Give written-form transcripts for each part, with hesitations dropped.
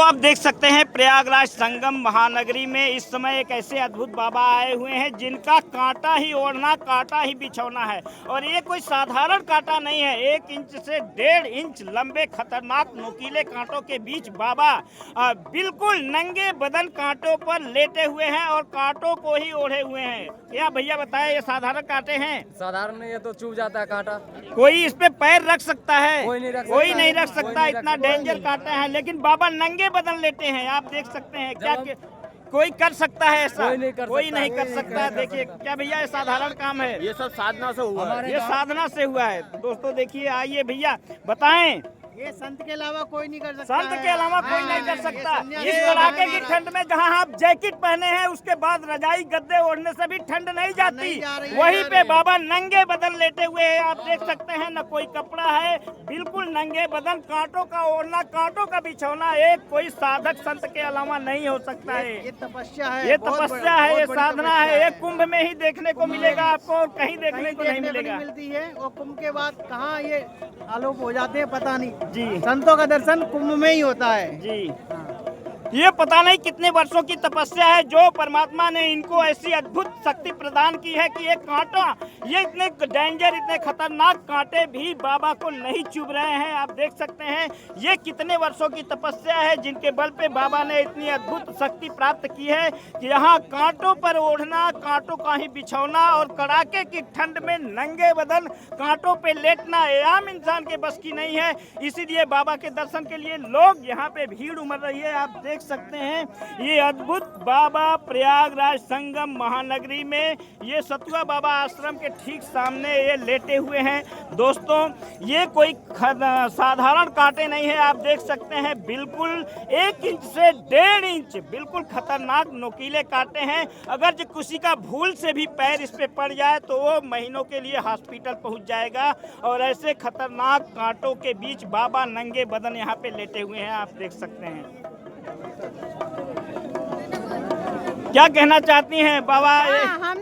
आप देख सकते हैं प्रयागराज संगम महानगरी में इस समय एक ऐसे अद्भुत बाबा आए हुए हैं जिनका कांटा ही ओढ़ना, कांटा ही बिछौना है। और ये कोई साधारण कांटा नहीं है। 1 इंच से 1.5 इंच लंबे खतरनाक नुकीले कांटों के बीच बाबा बिल्कुल नंगे बदन कांटों पर लेटे हुए हैं और कांटों को ही ओढ़े हुए हैं। क्या भैया बताए, ये साधारण कांटे हैं? साधारण नहीं, ये तो चुभ जाता है कांटा। कोई इस पे पैर रख सकता है? कोई नहीं रख सकता। इतना डेंजर कांटे हैं, लेकिन बाबा नंगे बदन लेटे हैं। आप देख सकते हैं। क्या कोई कर सकता है ऐसा? कोई नहीं कर सकता। देखिए क्या भैया, ये साधारण काम है? ये सब साधना से हुआ है। ये साधना से हुआ है। तो दोस्तों देखिए, आइए भैया बताएं। ये संत के अलावा कोई नहीं कर सकता। संत के अलावा कोई नहीं कर सकता। इस कड़ाके की ठंड में जहां आप जैकेट पहने हैं, उसके बाद रजाई गद्दे ओढ़ने से भी ठंड नहीं जाती। वहीं पे बाबा नंगे बदन लेटे हुए हैं। आप देख सकते हैं, न कोई कपड़ा है, बिल्कुल नंगे बदन, कांटों का ओढ़ना, कांटों का बिछौना। एक कोई साधक संत के अलावा नहीं हो सकता है। ये तपस्या है, ये तपस्या है, ये साधना है। ये कुंभ में ही देखने को मिलेगा आपको, और कहीं देखने को नहीं मिलेगा। मिलती है। और कुंभ के बाद कहाँ ये आलोप हो जाते हैं पता नहीं। जी, संतों का दर्शन कुंभ में ही होता है। जी। ये पता नहीं कितने वर्षों की तपस्या है जो परमात्मा ने इनको ऐसी अद्भुत शक्ति प्रदान की है कि ये कांटा, ये इतने डेंजर, इतने खतरनाक कांटे भी बाबा को नहीं चुभ रहे हैं। आप देख सकते हैं ये कितने वर्षों की तपस्या है जिनके बल पे बाबा ने इतनी अद्भुत शक्ति प्राप्त की है कि यहाँ कांटों पर ओढ़ना, कांटों का ही बिछौना और कड़ाके की ठंड में नंगे बदन कांटों पे लेटना आम इंसान के बस की नहीं है। इसीलिए बाबा के दर्शन के लिए लोग यहाँ पे भीड़ उमड़ रही है। आप देख सकते हैं ये अद्भुत बाबा प्रयागराज संगम महानगरी में, ये सतुआ बाबा आश्रम के ठीक सामने ये लेटे हुए हैं। दोस्तों ये कोई साधारण कांटे नहीं है। आप देख सकते हैं बिल्कुल 1 इंच से 1.5 इंच बिल्कुल खतरनाक नुकीले कांटे हैं। अगर जो किसी का भूल से भी पैर इस पे पड़ जाए तो वो महीनों के लिए हॉस्पिटल पहुंच जाएगा। और ऐसे खतरनाक कांटों के बीच बाबा नंगे बदन यहाँ पे लेटे हुए हैं। आप देख सकते हैं। क्या कहना चाहती हैं बाबा? हम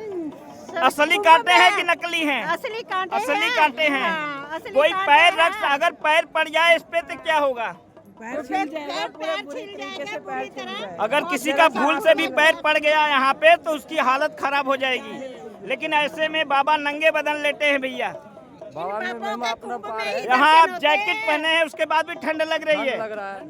असली कांटे हैं कि नकली हैं? असली कांटे हैं। असली कोई कांटे पैर हैं। रख, अगर पैर पड़ जाए इस पे तो क्या होगा? पैर छिल जाएगा पूरी तरह। अगर किसी का भूल से भी पैर पड़ गया यहाँ पे तो उसकी हालत खराब हो जाएगी। लेकिन ऐसे में बाबा नंगे बदन लेटे हैं भैया। यहाँ आप जैकेट पहने हैं, उसके बाद भी ठंड लग रही है।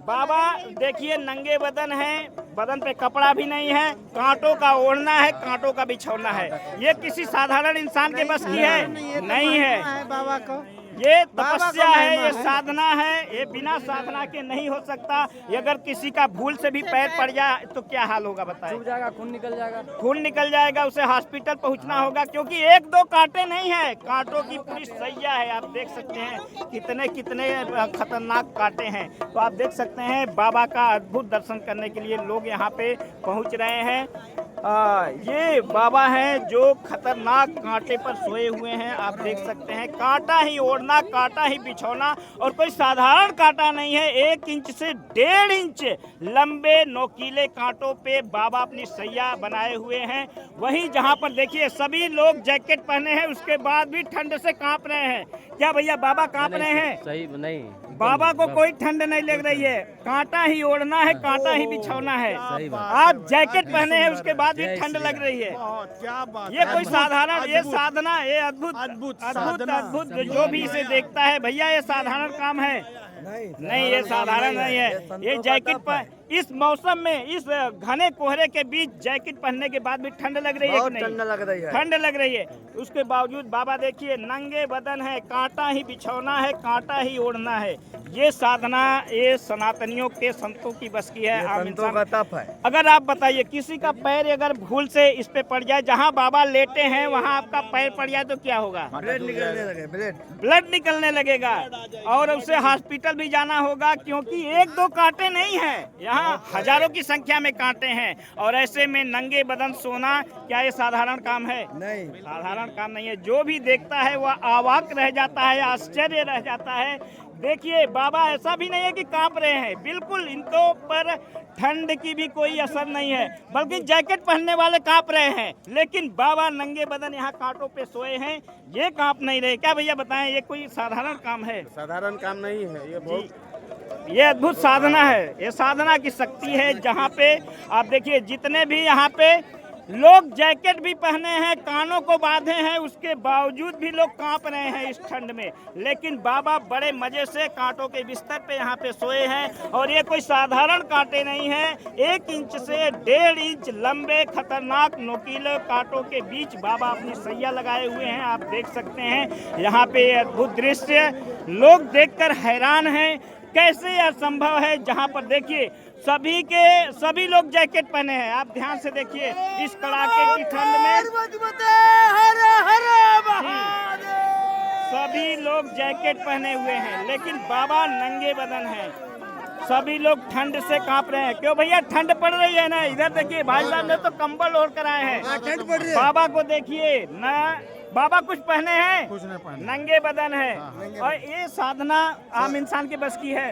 बाबा देखिए नंगे बदन है, बदन पे कपड़ा भी नहीं है, कांटों का ओढ़ना है, कांटों का बिछौना है। ये किसी साधारण इंसान के बस की है? नहीं है। बाबा को ये तपस्या है, ये साधना है। ये बिना साधना के नहीं हो सकता। ये अगर किसी का भूल से भी पैर पड़ जाए तो क्या हाल होगा बताएं? चुभ जाएगा, खून निकल जाएगा। खून निकल जाएगा, उसे हॉस्पिटल पहुंचना होगा। क्योंकि 1-2 कांटे नहीं है, कांटों की पूरी सैया है। आप देख सकते हैं कितने कितने खतरनाक कांटे हैं। तो आप देख सकते हैं बाबा का अद्भुत दर्शन करने के लिए लोग यहाँ पे पहुँच रहे हैं। ये बाबा हैं जो खतरनाक कांटे पर सोए हुए हैं। आप देख सकते हैं कांटा ही ओढ़ना, कांटा ही बिछौना, और कोई साधारण कांटा नहीं है। 1 इंच से 1.5 इंच लंबे नोकीले कांटों पे बाबा अपनी सैया बनाए हुए हैं। वहीं जहां पर देखिए सभी लोग जैकेट पहने हैं, उसके बाद भी ठंड से कांप रहे हैं। क्या भैया बाबा कांप रहे हैं? सही नहीं, बाबा को कोई ठंड नहीं लग रही है। कांटा ही ओढ़ना है, कांटा ही बिछौना है। आप जैकेट पहने हैं, उसके बाद भी ठंड लग रही है। क्या बात! ये कोई साधारण, ये साधना, ये अद्भुत जो भी इसे देखता है भैया, ये साधारण काम है? नहीं, ये साधारण नहीं है। ये जैकेट पर इस मौसम में, इस घने कोहरे के बीच जैकेट पहनने के बाद भी ठंड लग रही है कि नहीं? ठंड लग रही है। ठंड लग रही है। उसके बावजूद बाबा देखिए नंगे बदन है, कांटा ही बिछौना है, कांटा ही ओढ़ना है। ये साधना ये सनातनियों के संतों की बस की है। आम इंसान का तप है। अगर आप बताइए किसी का पैर अगर भूल से इस पे पड़ जाए, जहाँ बाबा लेटे हैं वहाँ आपका पैर पड़ जाए तो क्या होगा? ब्लड निकलने लगे, ब्लड निकलने लगेगा और उसे हॉस्पिटल भी जाना होगा। क्योंकि 1-2 कांटे नहीं है, यहाँ हजारों की संख्या में कांटे हैं। और ऐसे में नंगे बदन सोना, क्या ये साधारण काम है? नहीं, साधारण काम नहीं है। जो भी देखता है वह अवाक रह जाता है, आश्चर्य रह जाता है। देखिए बाबा ऐसा भी नहीं है कि कांप रहे हैं, बिल्कुल इनको पर ठंड की भी कोई असर नहीं है, बल्कि जैकेट पहनने वाले कांप रहे हैं। लेकिन बाबा नंगे बदन यहाँ कांटों पे सोए हैं, ये कांप नहीं रहे। क्या भैया बताएं, ये कोई साधारण काम है? साधारण काम नहीं है, ये बहुत ये अद्भुत साधना है, ये साधना की शक्ति है। जहाँ पे आप देखिए जितने भी यहाँ पे लोग जैकेट भी पहने हैं, कानों को बांधे हैं, उसके बावजूद भी लोग कांप रहे हैं इस ठंड में। लेकिन बाबा बड़े मजे से कांटों के बिस्तर पे यहाँ पे सोए हैं और ये कोई साधारण कांटे नहीं हैं। 1 इंच से 1.5 इंच लंबे खतरनाक नोकीले कांटों के बीच बाबा अपनी सैया लगाए हुए हैं। आप देख सकते हैं यहाँ पे अद्भुत दृश्य, लोग देखकर हैरान हैं कैसे यह संभव है। जहाँ पर देखिए सभी लोग जैकेट पहने हैं। आप ध्यान से देखिए इस कड़ाके की ठंड में सभी लोग जैकेट पहने हुए हैं, लेकिन बाबा नंगे बदन हैं। सभी लोग ठंड से कांप रहे हैं। क्यों भैया, ठंड पड़ रही है ना। इधर देखिए भाई साहब ने तो कंबल ओढ़ कर आए हैं। ठंड पड़ रही है। बाबा को देखिए ना, बाबा कुछ पहने हैं, कुछ नहीं पहने, नंगे बदन है। और ये साधना आम इंसान के बस की है।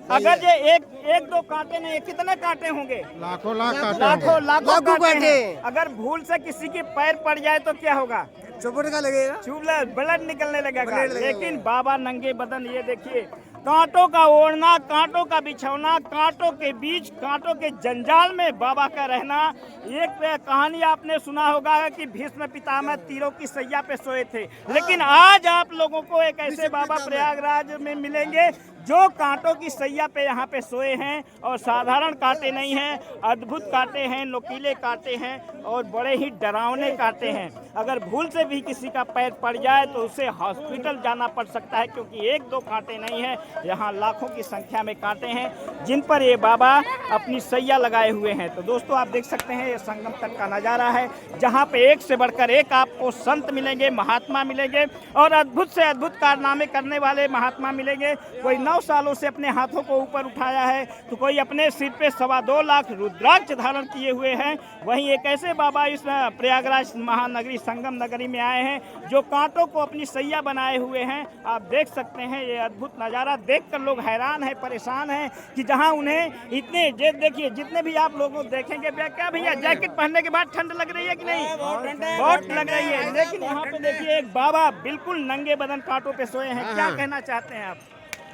अगर ये एक दो कांटे नहीं, कितने कांटे होंगे? लाखों कांटे लाखों कांटे हैं। अगर भूल से किसी के पैर पड़ जाए तो क्या होगा? चुभने का लगेगा, ब्लड निकलने लगेगा। लेकिन बाबा नंगे बदन, ये देखिए कांटों का ओढ़ना, कांटों का बिछौना, कांटों के बीच, कांटों के जंजाल में बाबा का रहना। एक कहानी आपने सुना होगा कि भीष्म पितामह तीरों की सैया पे सोए थे। लेकिन आज आप लोगों को एक ऐसे बाबा प्रयागराज में मिलेंगे जो कांटों की सैया पे यहाँ पे सोए हैं। और साधारण कांटे नहीं हैं, अद्भुत कांटे हैं, नुकीले कांटे हैं और बड़े ही डरावने कांटे हैं। अगर भूल से भी किसी का पैर पड़ जाए तो उसे हॉस्पिटल जाना पड़ सकता है, क्योंकि 1-2 कांटे नहीं हैं, यहाँ लाखों की संख्या में कांटे हैं जिन पर ये बाबा अपनी सैया लगाए हुए हैं। तो दोस्तों आप देख सकते हैं ये संगम तट का नज़ारा है, जहाँ पे एक से बढ़कर एक आपको संत मिलेंगे, महात्मा मिलेंगे और अद्भुत से अद्भुत कारनामे करने वाले महात्मा मिलेंगे। कोई 9 सालों से अपने हाथों को ऊपर उठाया है, तो कोई अपने सिर पे 2.25 लाख रुद्राक्ष धारण किए हुए हैं। वहीं एक ऐसे बाबा इस प्रयागराज महानगरी संगम नगरी में आए हैं जो कांटों को अपनी सैया बनाए हुए हैं। आप देख सकते हैं ये अद्भुत नज़ारा देखकर लोग हैरान हैं, परेशान हैं कि जहां उन्हें इतने देखिए जितने भी आप लोगों को देखेंगे, क्या भैया जैकेट पहनने के बाद ठंड लग रही है कि नहीं? बहुत लग रही है। लेकिन यहाँ पे देखिए एक बाबा बिल्कुल नंगे बदन कांटों पे सोए हैं। क्या कहना चाहते हैं आप?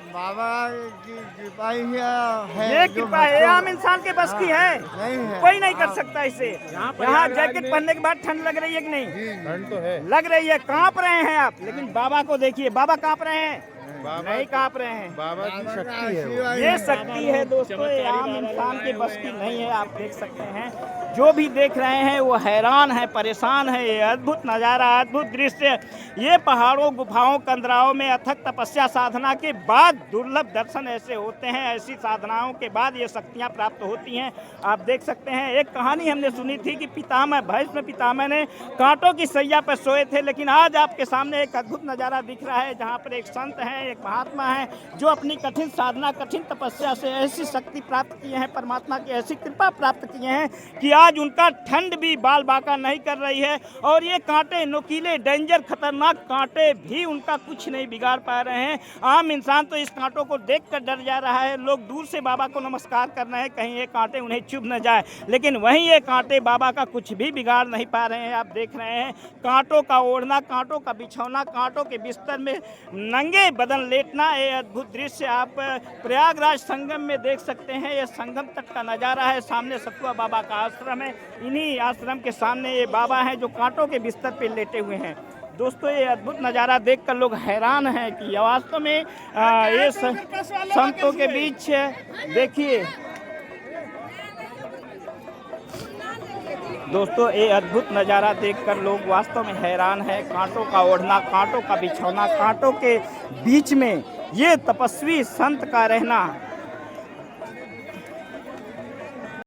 बाबा की कृपा ही है। ये कृपा है, आम इंसान के बस की है, नहीं है, कोई नहीं कर सकता इसे। यहाँ जैकेट पहनने के बाद ठंड लग रही है कि नहीं? ठंड तो है, लग रही है, कांप रहे हैं आप। लेकिन बाबा को देखिए, बाबा कांप रहे हैं? नहीं कांप रहे हैं। बाबा की शक्ति है वो। ये शक्ति है दोस्तों, ये आम इंसान के बस की नहीं है। आप देख सकते हैं जो भी देख रहे हैं वो हैरान है, परेशान है। ये अद्भुत नज़ारा, अद्भुत दृश्य, ये पहाड़ों, गुफाओं, कंदराओं में अथक तपस्या साधना के बाद दुर्लभ दर्शन ऐसे होते हैं। ऐसी साधनाओं के बाद ये शक्तियाँ प्राप्त होती हैं। आप देख सकते हैं एक कहानी हमने सुनी थी कि भीष्म पितामह ने कांटों की सैया पर सोए थे। लेकिन आज आपके सामने एक अद्भुत नज़ारा दिख रहा है जहाँ पर एक संत है, एक महात्मा है जो अपनी कठिन साधना, कठिन तपस्या से ऐसी शक्ति प्राप्त किए हैं, परमात्मा की ऐसी कृपा प्राप्त किए हैं कि आज उनका ठंड भी बाल बाका नहीं कर रही है। और ये कांटे, नुकीले, डेंजर, खतरनाक कांटे भी उनका कुछ नहीं बिगाड़ पा रहे हैं। आम इंसान तो इस कांटों को देखकर डर जा रहा है। लोग दूर से बाबा को नमस्कार कर रहे हैं, कहीं ये कांटे उन्हें चुभ न जाए। लेकिन वहीं ये कांटे बाबा का कुछ भी बिगाड़ नहीं पा रहे हैं। आप देख रहे हैं कांटों का ओढ़ना, कांटों का बिछौना, कांटों के बिस्तर में नंगे बदन लेटना, ये अद्भुत दृश्य आप प्रयागराज संगम में देख सकते हैं। ये संगम तट का नज़ारा है, सामने सतुआ बाबा का आश्रम है। इन्हीं आश्रम के सामने ये बाबा हैं जो कांटों के बिस्तर पे लेटे हुए हैं। दोस्तों ये अद्भुत नज़ारा देखकर लोग हैरान हैं कि वास्तव में ये संतों के बीच देखिए। दोस्तों ये अद्भुत नज़ारा देखकर लोग वास्तव में हैरान हैं। कांटों का ओढ़ना, कांटों का बिछौना, कांटों के बीच में ये तपस्वी संत का रहना